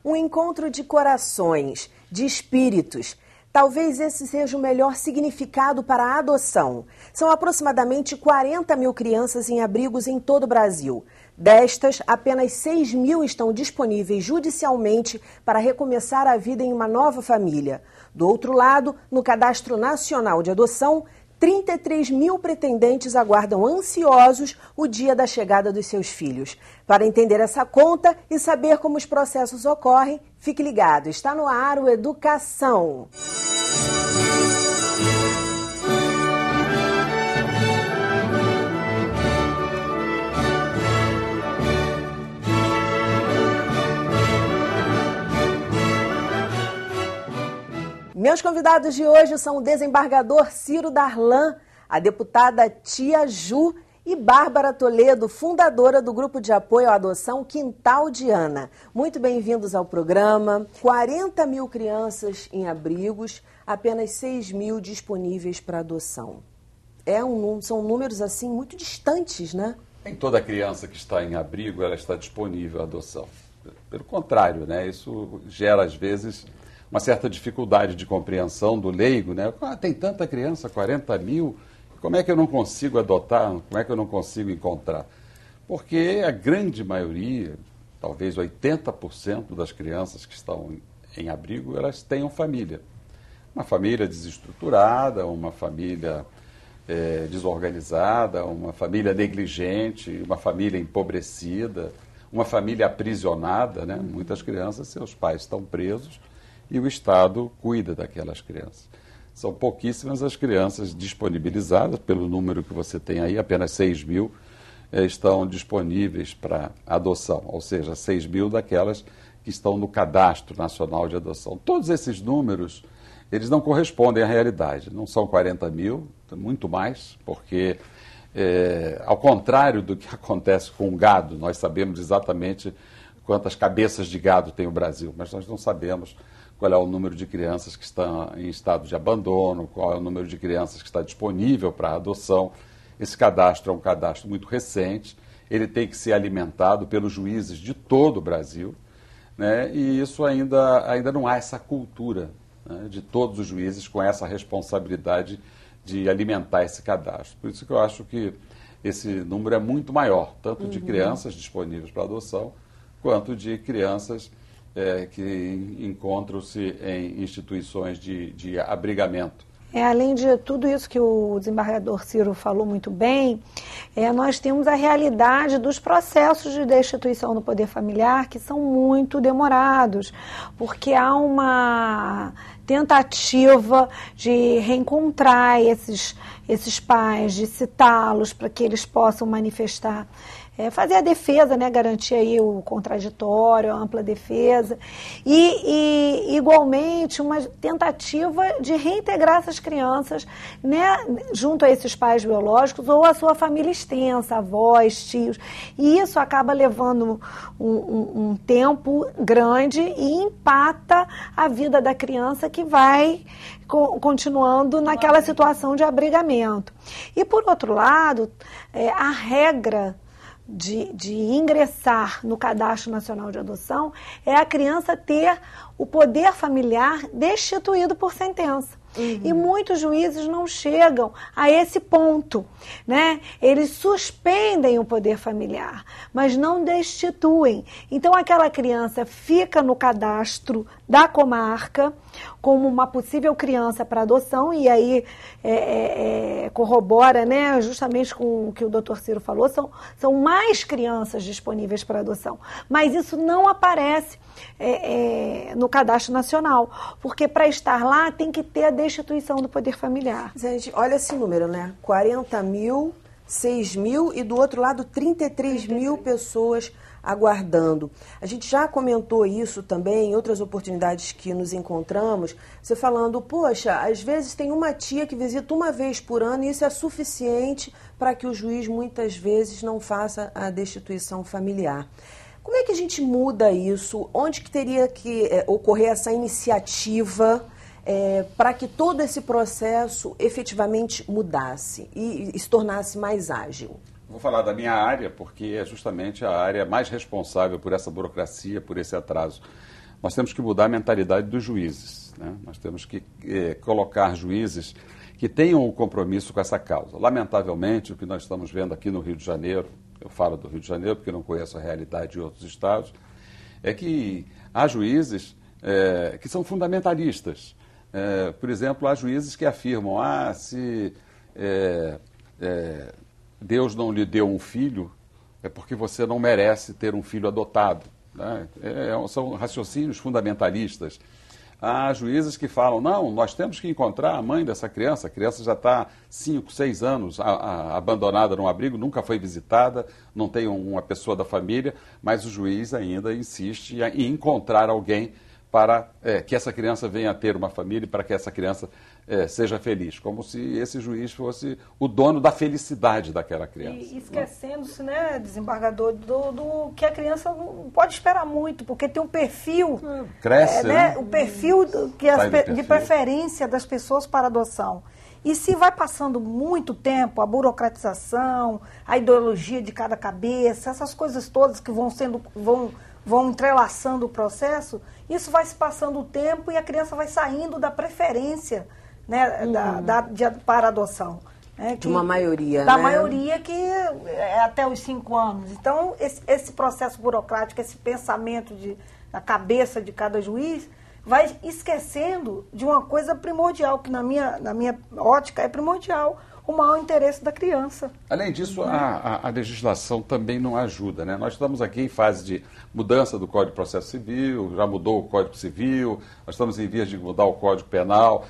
Um encontro de corações, de espíritos. Talvez esse seja o melhor significado para a adoção. São aproximadamente 40 mil crianças em abrigos em todo o Brasil. Destas, apenas 6 mil estão disponíveis judicialmente para recomeçar a vida em uma nova família. Do outro lado, no Cadastro Nacional de Adoção, 33 mil pretendentes aguardam ansiosos o dia da chegada dos seus filhos. Para entender essa conta e saber como os processos ocorrem, fique ligado. Está no ar o Educação. Meus convidados de hoje são o desembargador Ciro Darlan, a deputada Tia Ju e Bárbara Toledo, fundadora do Grupo de Apoio à Adoção Quintal de Ana. Muito bem-vindos ao programa. 40 mil crianças em abrigos, apenas 6 mil disponíveis para adoção. São números assim muito distantes, né? Nem toda criança que está em abrigo ela está disponível à adoção. Pelo contrário, né? Isso gera às vezes uma certa dificuldade de compreensão do leigo, né? Tem tanta criança, 40 mil, como é que eu não consigo adotar, como é que eu não consigo encontrar? Porque a grande maioria, talvez 80% das crianças que estão em abrigo, elas tenham família. Uma família desestruturada, uma família desorganizada, uma família negligente, uma família empobrecida, uma família aprisionada, né? Muitas crianças, seus pais estão presos, e o Estado cuida daquelas crianças. São pouquíssimas as crianças disponibilizadas, pelo número que você tem aí, apenas 6 mil estão disponíveis para adoção, ou seja, 6 mil daquelas que estão no Cadastro Nacional de Adoção. Todos esses números, eles não correspondem à realidade, não são 40 mil, muito mais, porque, ao contrário do que acontece com o gado, nós sabemos exatamente quantas cabeças de gado tem o Brasil, mas nós não sabemos qual é o número de crianças que estão em estado de abandono, qual é o número de crianças que está disponível para adoção. Esse cadastro é um cadastro muito recente, ele tem que ser alimentado pelos juízes de todo o Brasil, né? E isso ainda não há essa cultura, né, de todos os juízes com essa responsabilidade de alimentar esse cadastro. Por isso que eu acho que esse número é muito maior, tanto de crianças disponíveis para adoção, quanto de crianças que encontram-se em instituições de abrigamento. Além de tudo isso que o desembargador Ciro falou muito bem, nós temos a realidade dos processos de destituição do poder familiar que são muito demorados, porque há uma tentativa de reencontrar esses pais, de citá-los para que eles possam manifestar, fazer a defesa, né, garantir aí o contraditório, a ampla defesa, e igualmente uma tentativa de reintegrar essas crianças, né, junto a esses pais biológicos ou a sua família extensa, avós, tios, e isso acaba levando um tempo grande e empata a vida da criança que vai continuando naquela situação de abrigamento. E por outro lado, a regra de ingressar no Cadastro Nacional de Adoção é a criança ter o poder familiar destituído por sentença. E muitos juízes não chegam a esse ponto, né? Eles suspendem o poder familiar, mas não destituem. Então aquela criança fica no cadastro da comarca como uma possível criança para adoção, e aí corrobora, né, justamente com o que o doutor Ciro falou, são mais crianças disponíveis para adoção. Mas isso não aparece no Cadastro Nacional, porque para estar lá tem que ter a destituição do poder familiar. Gente, olha esse número, né? 40 mil, 6 mil e do outro lado 33 mil pessoas aguardando. A gente já comentou isso também em outras oportunidades que nos encontramos, você falando, poxa, às vezes tem uma tia que visita uma vez por ano e isso é suficiente para que o juiz muitas vezes não faça a destituição familiar. Como é que a gente muda isso? Onde que teria que ocorrer essa iniciativa para que todo esse processo efetivamente mudasse e se tornasse mais ágil? Vou falar da minha área, porque é justamente a área mais responsável por essa burocracia, por esse atraso. nós temos que mudar a mentalidade dos juízes, né? Nós temos que colocar juízes que tenham um compromisso com essa causa. Lamentavelmente, o que nós estamos vendo aqui no Rio de Janeiro, eu falo do Rio de Janeiro porque não conheço a realidade de outros estados, é que há juízes que são fundamentalistas. Por exemplo, há juízes que afirmam, se Deus não lhe deu um filho, é porque você não merece ter um filho adotado, né? São raciocínios fundamentalistas. Há juízes que falam, não, nós temos que encontrar a mãe dessa criança. A criança já está 5, 6 anos abandonada num abrigo, nunca foi visitada, não tem uma pessoa da família, mas o juiz ainda insiste em encontrar alguém para que essa criança venha a ter uma família e para que essa criança seja feliz, como se esse juiz fosse o dono da felicidade daquela criança. E esquecendo-se, né, desembargador, do que a criança não pode esperar muito, porque tem um perfil... Cresce, né? O perfil de preferência das pessoas para adoção. E se vai passando muito tempo, a burocratização, a ideologia de cada cabeça, essas coisas todas que vão entrelaçando o processo, isso vai se passando o tempo e a criança vai saindo da preferência, né, para adoção. Né, de uma maioria, da né? maioria que é até os 5 anos. Então, esse processo burocrático, esse pensamento na cabeça de cada juiz, vai esquecendo de uma coisa primordial, que na minha ótica é primordial, o maior interesse da criança. Além disso, a legislação também não ajuda, né? Nós estamos aqui em fase de mudança do Código de Processo Civil, já mudou o Código Civil, nós estamos em vias de mudar o Código Penal,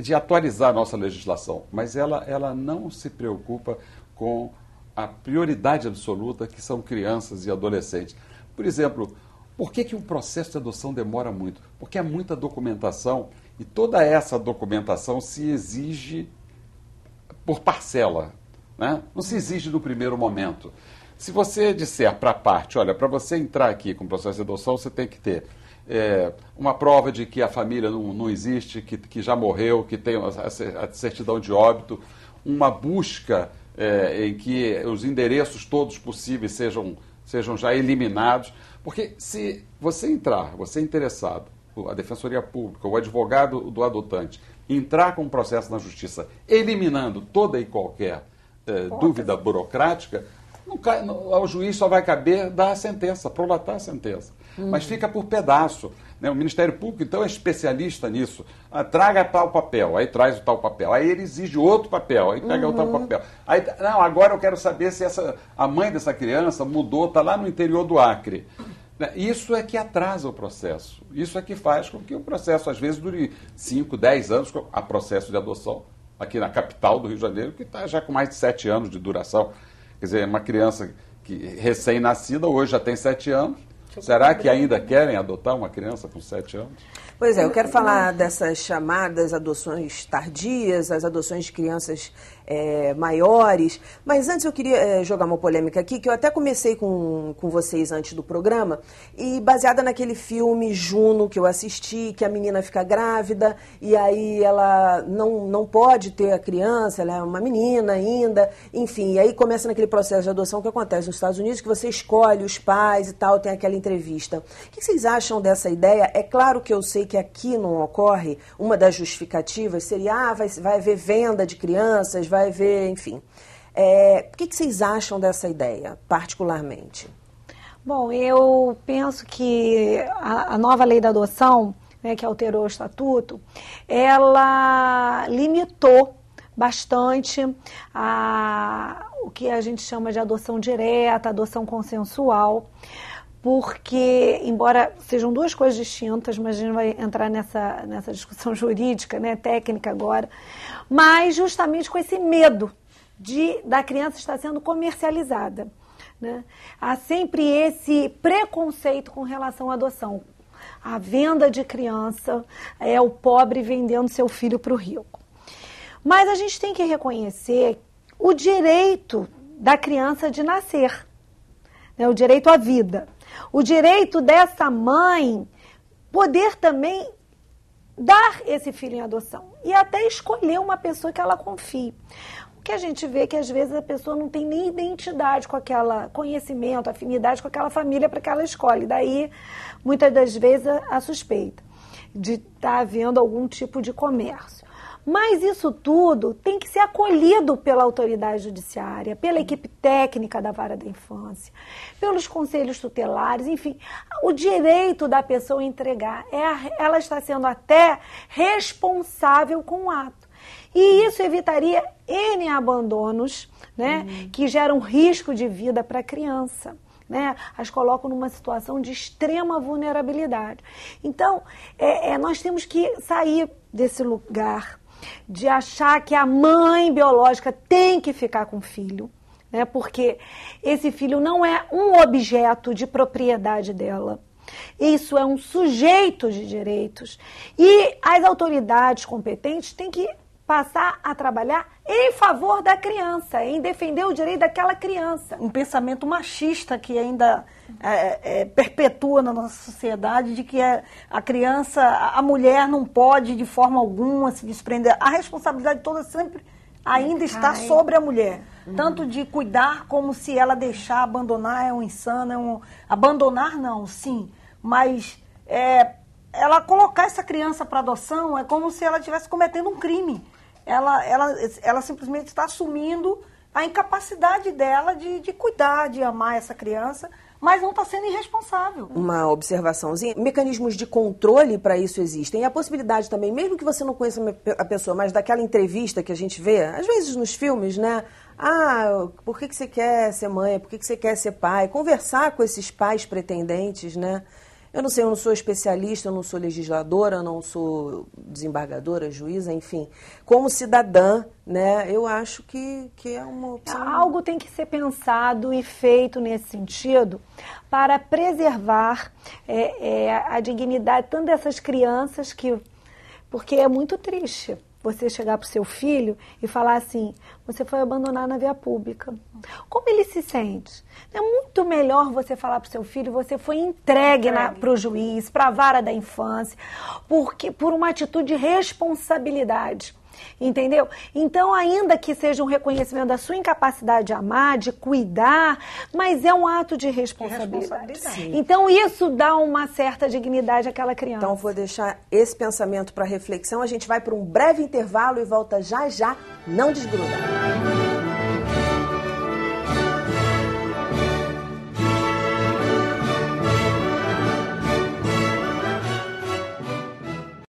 de atualizar a nossa legislação, mas ela não se preocupa com a prioridade absoluta, que são crianças e adolescentes. Por exemplo, por que um processo de adoção demora muito? Porque há muita documentação e toda essa documentação se exige por parcela, né? Não se exige no primeiro momento. Se você disser para a parte, olha, para você entrar aqui com o processo de adoção, você tem que ter uma prova de que a família não existe, que já morreu, que tem a certidão de óbito, uma busca em que os endereços todos possíveis sejam já eliminados. Porque se você entrar, você é interessado, a Defensoria Pública, o advogado do adotante, entrar com um processo na Justiça, eliminando toda e qualquer dúvida burocrática, ao juiz só vai caber dar a sentença, prolatar a sentença. Mas fica por pedaço, né? O Ministério Público, então, é especialista nisso. Traga tal papel, aí traz o tal papel. Aí ele exige outro papel, aí pega o tal papel. Aí, não, agora eu quero saber se a mãe dessa criança mudou, está lá no interior do Acre. Isso é que atrasa o processo. Isso é que faz com que o processo, às vezes, dure 5, 10 anos, a processo de adoção aqui na capital do Rio de Janeiro, que está já com mais de 7 anos de duração. Quer dizer, uma criança recém-nascida, hoje já tem 7 anos. Será que ainda querem adotar uma criança com 7 anos? Pois é, eu quero falar dessas chamadas adoções tardias, as adoções de crianças maiores, mas antes eu queria jogar uma polêmica aqui, que eu até comecei com vocês antes do programa, e baseada naquele filme Juno que eu assisti, que a menina fica grávida, e aí ela não pode ter a criança, ela é uma menina ainda, enfim, e aí começa naquele processo de adoção que acontece nos Estados Unidos, que você escolhe os pais e tal, tem aquela entrevista. O que vocês acham dessa ideia? É claro que eu sei que aqui não ocorre, uma das justificativas seria, vai haver venda de crianças, vai haver, enfim. O que vocês acham dessa ideia, particularmente? Bom, eu penso que a nova lei da adoção, né, que alterou o estatuto, ela limitou bastante o que a gente chama de adoção direta, adoção consensual, porque, embora sejam duas coisas distintas, mas a gente vai entrar nessa discussão jurídica, né, técnica agora, mas justamente com esse medo da criança estar sendo comercializada, né? Há sempre esse preconceito com relação à adoção. A venda de criança é o pobre vendendo seu filho para o rico. Mas a gente tem que reconhecer o direito da criança de nascer, né, o direito à vida. O direito dessa mãe poder também dar esse filho em adoção e até escolher uma pessoa que ela confie. O que a gente vê que às vezes a pessoa não tem nem identidade com aquela conhecimento, afinidade com aquela família para que ela escolhe. Daí, muitas das vezes, a suspeita de estar havendo algum tipo de comércio. Mas isso tudo tem que ser acolhido pela autoridade judiciária, pela equipe técnica da Vara da Infância, pelos conselhos tutelares, enfim. O direito da pessoa entregar, ela está sendo até responsável com o ato. E isso evitaria N abandonos, né, que geram risco de vida para a criança. Né, as colocam numa situação de extrema vulnerabilidade. Então, nós temos que sair desse lugar de achar que a mãe biológica tem que ficar com o filho, né, porque esse filho não é um objeto de propriedade dela. Isso é um sujeito de direitos. E as autoridades competentes têm que passar a trabalhar em favor da criança, em defender o direito daquela criança. Um pensamento machista que ainda perpetua na nossa sociedade de que a criança, a mulher não pode de forma alguma se desprender. A responsabilidade toda sempre ainda está sobre a mulher. Tanto de cuidar como se ela deixar, abandonar é um insano, abandonar não, sim, mas ela colocar essa criança para adoção é como se ela estivesse cometendo um crime. Ela simplesmente está assumindo a incapacidade dela de cuidar, de amar essa criança, mas não está sendo irresponsável. Uma observaçãozinha. Mecanismos de controle para isso existem. E a possibilidade também, mesmo que você não conheça a pessoa, mas daquela entrevista que a gente vê, às vezes nos filmes, né? Ah, por que você quer ser mãe? Por que você quer ser pai? Conversar com esses pais pretendentes, né? Eu não sei, eu não sou especialista, eu não sou legisladora, eu não sou desembargadora, juíza, enfim. Como cidadã, né, eu acho que é uma opção. Algo tem que ser pensado e feito nesse sentido para preservar a dignidade tanto dessas crianças porque é muito triste você chegar para o seu filho e falar assim, você foi abandonado na via pública. Como ele se sente? É muito melhor você falar para o seu filho, você foi entregue para o juiz, para a vara da infância, por uma atitude de responsabilidade. Entendeu? Então, ainda que seja um reconhecimento da sua incapacidade de amar, de cuidar, mas é um ato de responsabilidade. Então, isso dá uma certa dignidade àquela criança. Então, vou deixar esse pensamento para reflexão. A gente vai para um breve intervalo e volta já já. Não desgruda.